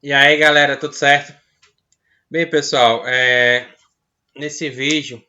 E aí, galera, tudo certo? Bem, pessoal, nesse vídeo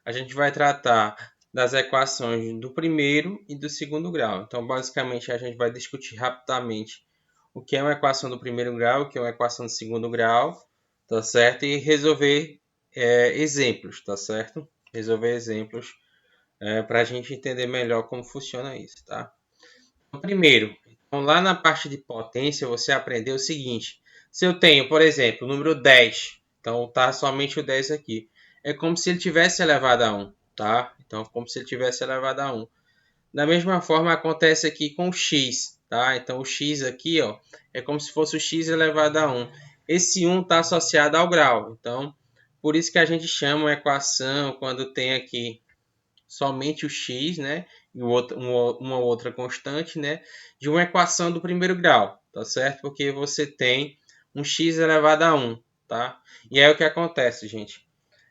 a gente vai tratar das equações do primeiro e do segundo grau. Então, basicamente, a gente vai discutir rapidamente o que é uma equação do primeiro grau, o que é uma equação do segundo grau, tá certo? E resolver exemplos, tá certo? Resolver exemplos para a gente entender melhor como funciona isso, tá? Então, primeiro, então, lá na parte de potência, você aprendeu o seguinte. Se eu tenho, por exemplo, o número 10, então tá somente o 10 aqui. É como se ele tivesse elevado a 1, tá? Então, como se ele tivesse elevado a 1. Da mesma forma, acontece aqui com o x, tá? Então, o x aqui, ó, é como se fosse o x elevado a 1. Esse 1 está associado ao grau. Então, por isso que a gente chama uma equação quando tem aqui somente o x, né, e uma outra constante, né, de uma equação do primeiro grau, tá certo? Porque você tem um x elevado a 1, tá? E aí o que acontece, gente?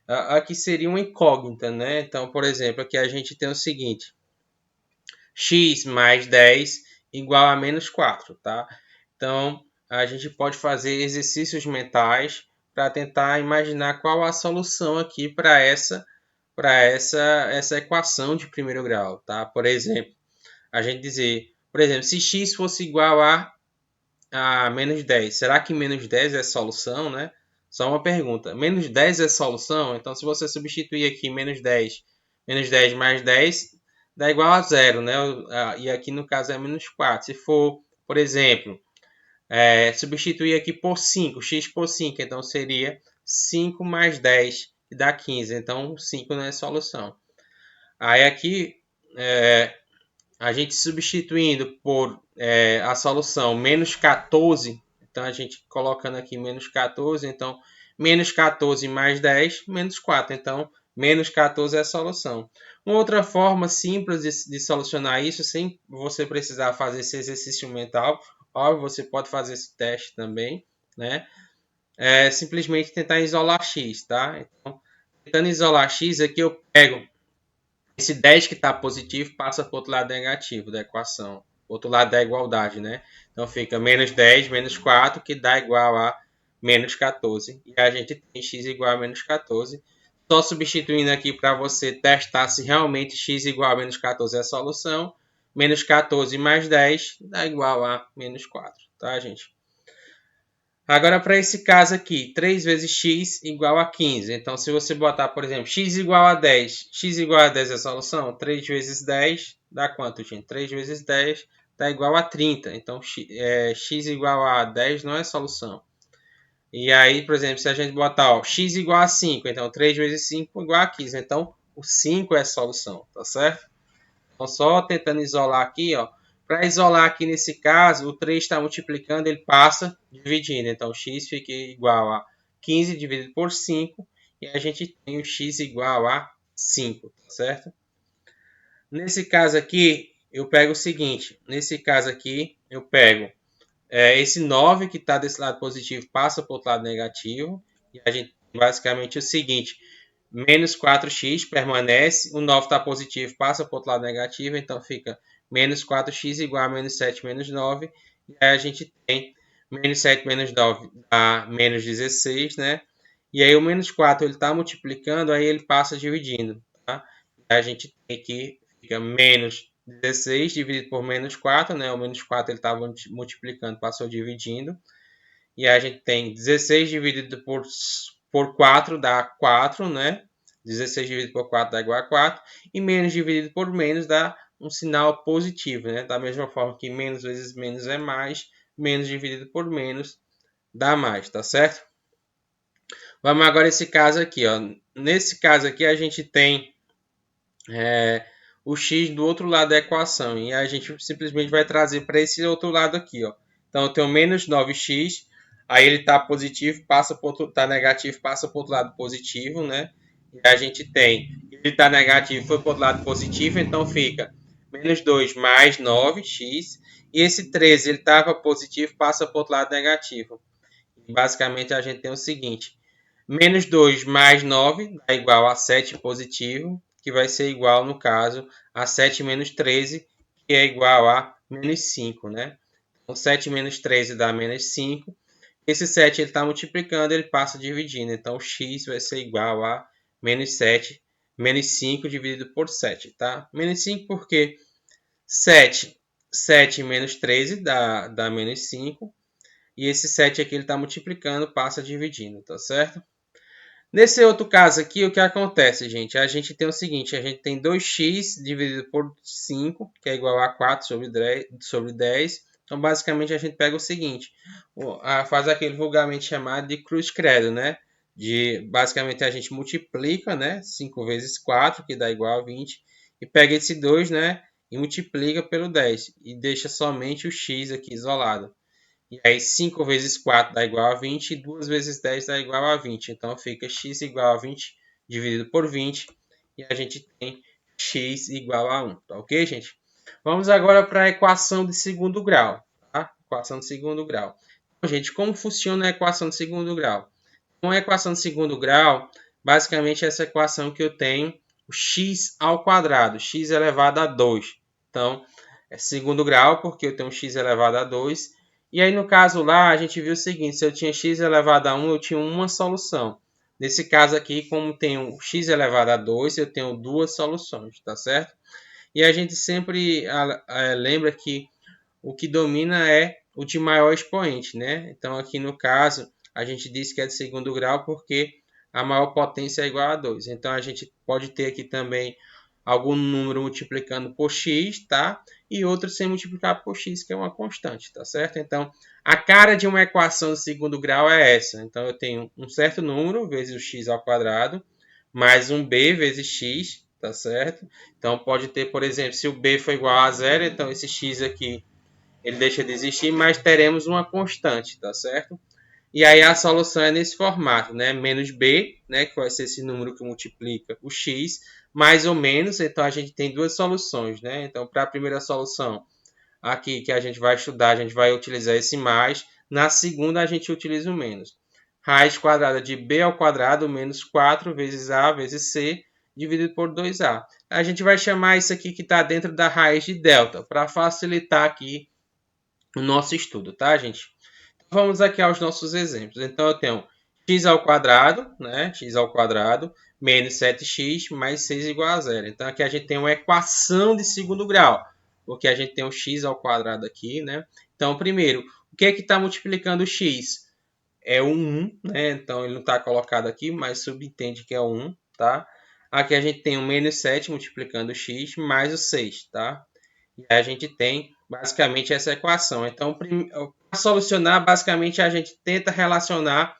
Aqui seria uma incógnita, né? Então, por exemplo, aqui a gente tem o seguinte: x mais 10 igual a menos 4, tá? Então, a gente pode fazer exercícios mentais para tentar imaginar qual a solução aqui para essa equação de primeiro grau, tá? Por exemplo, a gente dizer, por exemplo, se x fosse igual a menos 10, será que menos 10 é solução, né? Só uma pergunta. Menos 10 é solução? Então, se você substituir aqui menos 10 mais 10 dá igual a zero, né? E aqui no caso é menos 4. Se for, por exemplo, substituir aqui por 5, x por 5, então seria 5 mais 10, que dá 15. Então, 5 não é solução. Aí aqui, a gente substituindo por a solução menos 14, então a gente colocando aqui menos 14, então menos 14 mais 10, menos 4. Então, menos 14 é a solução. Uma outra forma simples de solucionar isso, sem você precisar fazer esse exercício mental, óbvio, você pode fazer esse teste também, né? É simplesmente tentar isolar x, tá? Então, tentando isolar x, aqui eu pego esse 10 que está positivo passa para o outro lado negativo da equação. Outro lado da igualdade, né? Então fica menos 10 menos 4, que dá igual a menos 14. E a gente tem x igual a menos 14. Só substituindo aqui para você testar se realmente x igual a menos 14 é a solução. Menos 14 mais 10 dá igual a menos 4, tá, gente? Agora, para esse caso aqui, 3 vezes x igual a 15. Então, se você botar, por exemplo, x igual a 10, x igual a 10 é a solução? 3 vezes 10 dá quanto, gente? 3 vezes 10 dá igual a 30. Então, x igual a 10 não é solução. E aí, por exemplo, se a gente botar ó, x igual a 5, então 3 vezes 5 igual a 15. Então, o 5 é a solução, tá certo? Então, só tentando isolar aqui, ó. Para isolar aqui nesse caso, o 3 está multiplicando, ele passa dividindo. Então, x fica igual a 15 dividido por 5. E a gente tem o x igual a 5, tá certo? Nesse caso aqui, eu pego o seguinte. Nesse caso aqui, eu pego esse 9 que está desse lado positivo passa para o outro lado negativo. E a gente tem basicamente o seguinte. Menos 4x permanece, o 9 está positivo, passa para o outro lado negativo, então fica menos 4x igual a menos 7 menos 9. E aí a gente tem menos 7 menos 9 dá menos 16, né? E aí o menos 4 ele está multiplicando, aí ele passa dividindo, tá? E a gente tem que fica menos 16 dividido por menos 4, né? O menos 4 ele estava multiplicando, passou dividindo. E a gente tem 16 dividido por 4 dá 4, né? 16 dividido por 4 dá igual a 4. E menos dividido por menos dá um sinal positivo, né? Da mesma forma que menos vezes menos é mais, menos dividido por menos dá mais, tá certo? Vamos agora esse caso aqui, ó. Nesse caso aqui a gente tem o x do outro lado da equação. E a gente simplesmente vai trazer para esse outro lado aqui, ó. Então eu tenho menos 9x, aí ele está positivo, tá negativo, passa para o outro lado positivo, né? E a gente tem, ele está negativo, foi para o outro lado positivo, então fica menos 2 mais 9x. E esse 13, ele estava positivo, passa para o outro lado negativo. E basicamente a gente tem o seguinte, menos 2 mais 9 dá igual a 7 positivo, que vai ser igual, no caso, a 7 menos 13, que é igual a menos 5, né? Então, 7 menos 13 dá menos 5. Esse 7 ele está multiplicando, ele passa dividindo. Então, x vai ser igual a menos 7, menos 5 dividido por 7, tá? Menos 5 porque 7 menos 13 dá menos 5. E esse 7 aqui ele está multiplicando, passa dividindo, tá certo? Nesse outro caso aqui, o que acontece, gente? A gente tem o seguinte, a gente tem 2x dividido por 5, que é igual a 4 sobre 10. Então, basicamente, a gente pega o seguinte, faz aquele vulgarmente chamado de cruz credo, né? Basicamente, a gente multiplica, né? 5 vezes 4, que dá igual a 20. E pega esse 2, né? E multiplica pelo 10. E deixa somente o x aqui isolado. E aí 5 vezes 4 dá igual a 20 e 2 vezes 10 dá igual a 20. Então fica x igual a 20 dividido por 20 e a gente tem x igual a 1. Tá ok, gente? Vamos agora para a equação de segundo grau. Tá? Equação de segundo grau. Então, gente, como funciona a equação de segundo grau? Com a equação de segundo grau, basicamente essa equação que eu tenho, o x ao quadrado, x elevado a 2. Então, é segundo grau porque eu tenho x elevado a 2. E aí, no caso lá, a gente viu o seguinte, se eu tinha x elevado a 1, eu tinha uma solução. Nesse caso aqui, como tenho x elevado a 2, eu tenho duas soluções, tá certo? E a gente sempre lembra que o que domina é o de maior expoente, né? Então, aqui no caso, a gente diz que é de segundo grau porque a maior potência é igual a 2. Então, a gente pode ter aqui também algum número multiplicando por x, tá? E outro sem multiplicar por x, que é uma constante, tá certo? Então, a cara de uma equação de segundo grau é essa. Então, eu tenho um certo número vezes o x ao quadrado, mais um b vezes x, tá certo? Então, pode ter, por exemplo, se o b for igual a zero, então esse x aqui ele deixa de existir, mas teremos uma constante, tá certo? E aí a solução é nesse formato, né? Menos b, né? Que vai ser esse número que multiplica o x, mais ou menos. Então a gente tem duas soluções, né? Então para a primeira solução aqui que a gente vai estudar, a gente vai utilizar esse mais. Na segunda a gente utiliza o menos. Raiz quadrada de b ao quadrado menos 4 vezes a vezes c dividido por 2a. A gente vai chamar isso aqui que está dentro da raiz de delta, para facilitar aqui o nosso estudo, tá, gente? Vamos aqui aos nossos exemplos. Então, eu tenho x ao quadrado, né? X ao quadrado menos 7x mais 6 igual a zero. Então, aqui a gente tem uma equação de segundo grau, porque a gente tem o x ao quadrado aqui, né? Então, primeiro, o que é que está multiplicando o x? É o 1, né? Então, ele não está colocado aqui, mas subentende que é o 1, tá? Aqui a gente tem o menos 7 multiplicando o x mais o 6, tá? E a gente tem basicamente essa equação. Então, para solucionar, basicamente a gente tenta relacionar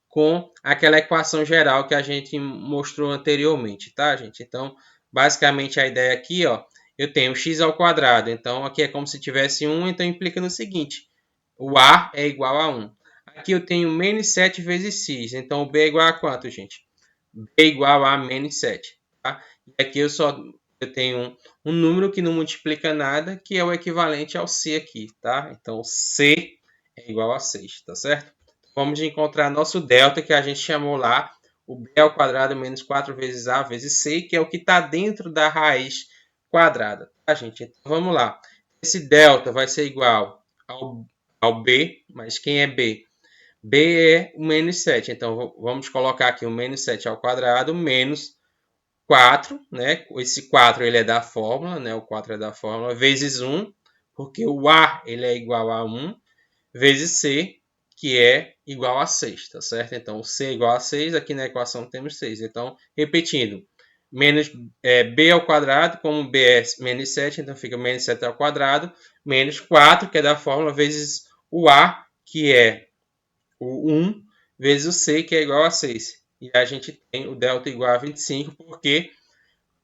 com aquela equação geral que a gente mostrou anteriormente, tá, gente? Então, basicamente a ideia aqui, ó, eu tenho x ao quadrado. Então, aqui é como se tivesse 1, então implica no seguinte: o a é igual a 1. Aqui eu tenho menos 7 vezes x. Então, o b é igual a quanto, gente? B é igual a menos 7. Tá? E aqui eu tenho um número que não multiplica nada, que é o equivalente ao C aqui, tá? Então, C é igual a 6, tá certo? Vamos encontrar nosso delta, que a gente chamou lá, o B ao quadrado menos 4 vezes A vezes C, que é o que está dentro da raiz quadrada, tá, gente? Então, vamos lá. Esse delta vai ser igual ao B, mas quem é B? B é o menos 7. Então, vamos colocar aqui o menos 7 ao quadrado menos 4, né? Esse 4 ele é da fórmula, né? O 4 é da fórmula, vezes 1, porque o A ele é igual a 1, vezes C, que é igual a 6, tá certo? Então, o C é igual a 6, aqui na equação temos 6. Então, repetindo, menos B ao quadrado, como B é menos 7, então fica menos 7 ao quadrado, menos 4, que é da fórmula, vezes o A, que é o 1, vezes o C, que é igual a 6. E a gente tem o delta igual a 25, porque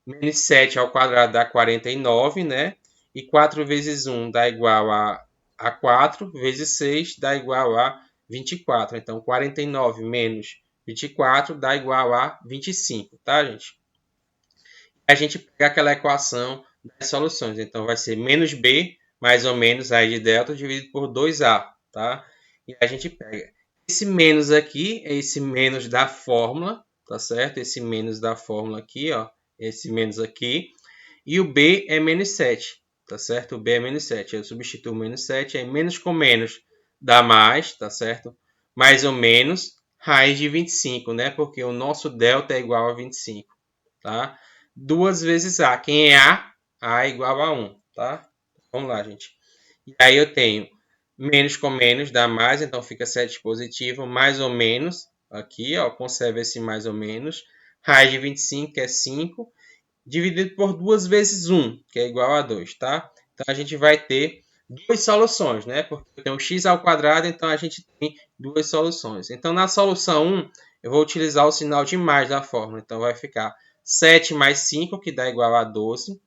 menos 7 ao quadrado dá 49, né? E 4 vezes 1 dá igual a 4, vezes 6 dá igual a 24. Então, 49 menos 24 dá igual a 25, tá, gente? A gente pega aquela equação das soluções. Então, vai ser menos b, mais ou menos, raiz de delta, dividido por 2a, tá? E a gente pega. Esse menos aqui é esse menos da fórmula, tá certo? Esse menos da fórmula aqui, ó. Esse menos aqui. E o b é menos 7, tá certo? O b é menos 7. Eu substituo menos 7, aí menos com menos dá mais, tá certo? mais ou menos raiz de 25, né? Porque o nosso delta é igual a 25, tá? 2 vezes A. Quem é A? A é igual a 1, tá? Vamos lá, gente. E aí eu tenho menos com menos dá mais, então fica 7 positivo, mais ou menos, aqui, ó, conserva esse mais ou menos. Raiz de 25, que é 5, dividido por 2 vezes 1, que é igual a 2, tá? Então a gente vai ter duas soluções, né? Porque eu tenho x ao quadrado, então a gente tem duas soluções. Então na solução 1, eu vou utilizar o sinal de mais da fórmula. Então vai ficar 7 mais 5, que dá igual a 12,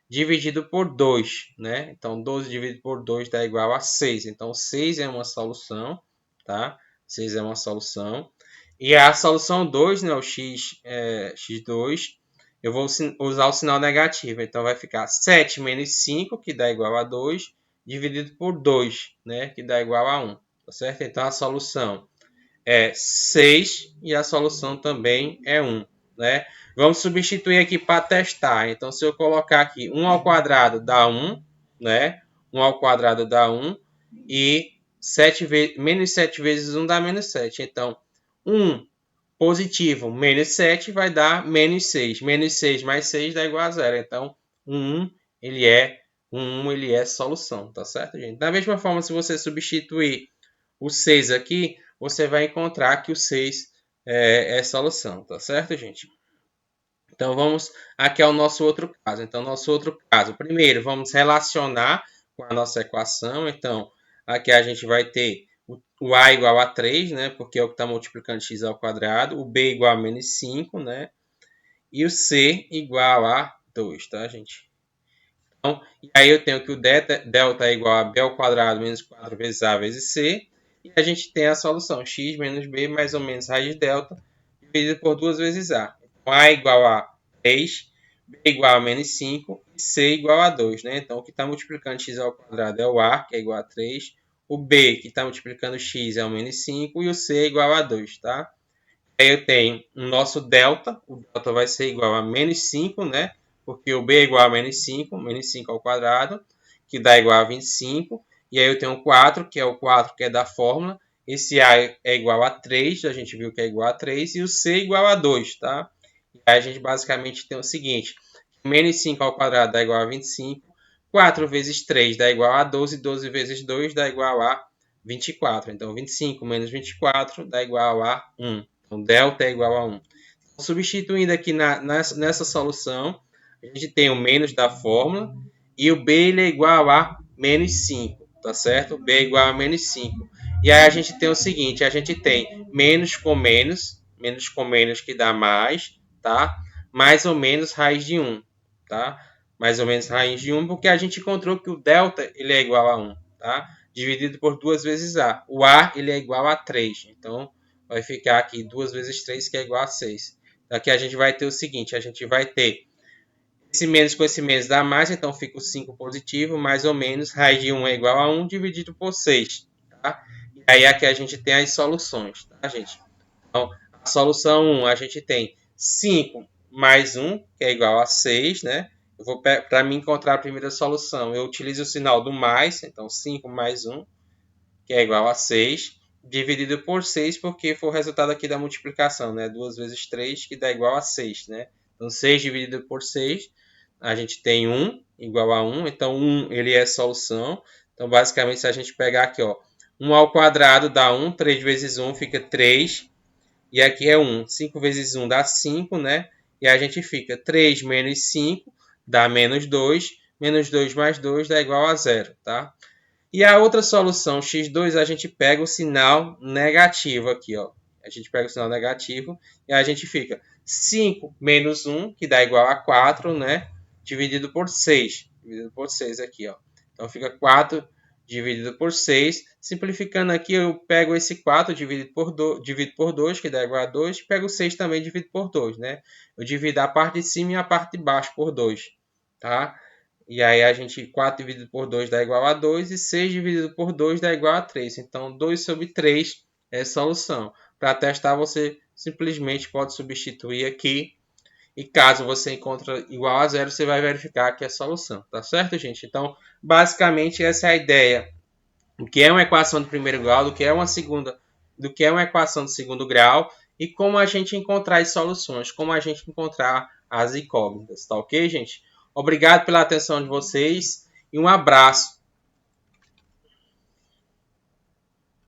dividido por 2, né? Então 12 dividido por 2 dá igual a 6. Então 6 é uma solução, tá? 6 é uma solução. E a solução 2, né, o x2, eu vou usar o sinal negativo. Então vai ficar 7 menos 5, que dá igual a 2, dividido por 2, né, que dá igual a 1. Tá certo? Então a solução é 6 e a solução também é 1, né? Vamos substituir aqui para testar. Então, se eu colocar aqui 1 ao quadrado dá 1, né? 1 ao quadrado dá 1 e 7 menos 7 vezes 1 dá menos 7. Então, 1 positivo menos 7 vai dar menos 6. Menos 6 mais 6 dá igual a 0. Então, 1 ele é solução, tá certo, gente? Da mesma forma, se você substituir o 6 aqui, você vai encontrar que o 6 é solução, tá certo, gente? Então, vamos aqui ao nosso outro caso. Então, nosso outro caso, primeiro, vamos relacionar com a nossa equação. Então, aqui a gente vai ter o A igual a 3, né? Porque é o que está multiplicando x ao quadrado. O B igual a menos 5, né? E o C igual a 2, tá, gente? Então, e aí eu tenho que o delta é igual a B ao quadrado menos 4 vezes A vezes C. E a gente tem a solução x menos b mais ou menos raiz de delta dividido por 2 vezes A. Então, A igual a 3, B igual a menos 5 e C igual a 2. Né? Então, o que está multiplicando x ao quadrado é o A, que é igual a 3. O B, que está multiplicando x, é o menos 5. E o C é igual a 2. Tá? Aí eu tenho o nosso delta. O delta vai ser igual a menos 5, né? Porque o B é igual a menos 5 ao quadrado, que dá igual a 25. E aí eu tenho o 4, que é o 4 que é da fórmula. Esse A é igual a 3, a gente viu que é igual a 3. E o C é igual a 2, tá? E aí a gente basicamente tem o seguinte. Menos 5 ao quadrado dá igual a 25. 4 vezes 3 dá igual a 12. 12 vezes 2 dá igual a 24. Então, 25 menos 24 dá igual a 1. Então, delta é igual a 1. Substituindo aqui nessa solução, a gente tem o menos da fórmula e o B ele é igual a menos 5, tá certo? O B é igual a menos 5. E aí a gente tem o seguinte, a gente tem menos com menos que dá mais, tá? Mais ou menos raiz de 1, tá? Mais ou menos raiz de 1, porque a gente encontrou que o delta ele é igual a 1, tá? Dividido por 2 vezes A. O A ele é igual a 3, então vai ficar aqui 2 vezes 3, que é igual a 6. Aqui a gente vai ter o seguinte, a gente vai ter esse menos com esse menos dá mais, então fica o 5 positivo, mais ou menos, raiz de 1 é igual a 1 dividido por 6. Tá? E aí aqui a gente tem as soluções, tá, gente? Então, a solução 1, a gente tem 5 mais 1, que é igual a 6, né? Para me encontrar a primeira solução, eu utilizo o sinal do mais, então 5 mais 1, que é igual a 6, dividido por 6, porque foi o resultado aqui da multiplicação, né? 2 vezes 3, que dá igual a 6, né? Então, 6 dividido por 6, a gente tem 1 igual a 1. Então, 1 ele é solução. Então, basicamente, se a gente pegar aqui, ó, 1 ao quadrado dá 1, 3 vezes 1 fica 3, e aqui é 1. 5 vezes 1 dá 5, né? E a gente fica 3 menos 5 dá menos 2, menos 2 mais 2 dá igual a 0, tá? E a outra solução, x2, a gente pega o sinal negativo aqui, ó. A gente pega o sinal negativo e a gente fica 5 menos 1, que dá igual a 4, né? Dividido por 6. Dividido por 6 aqui, ó. Então fica 4 dividido por 6. Simplificando aqui, eu pego esse 4 dividido por 2, que dá igual a 2. Pego o 6 também dividido por 2, né? Eu divido a parte de cima e a parte de baixo por 2, tá? E aí a gente 4 dividido por 2 dá igual a 2 e 6 dividido por 2 dá igual a 3. Então 2 sobre 3 é solução. Para testar você simplesmente pode substituir aqui. E caso você encontre igual a 0, você vai verificar que é solução. Tá certo, gente? Então basicamente essa é a ideia. O que é uma equação de primeiro grau, o que é uma segunda do que é uma equação de segundo grau e como a gente encontrar as soluções, como a gente encontrar as incógnitas, tá ok, gente? Obrigado pela atenção de vocês e um abraço.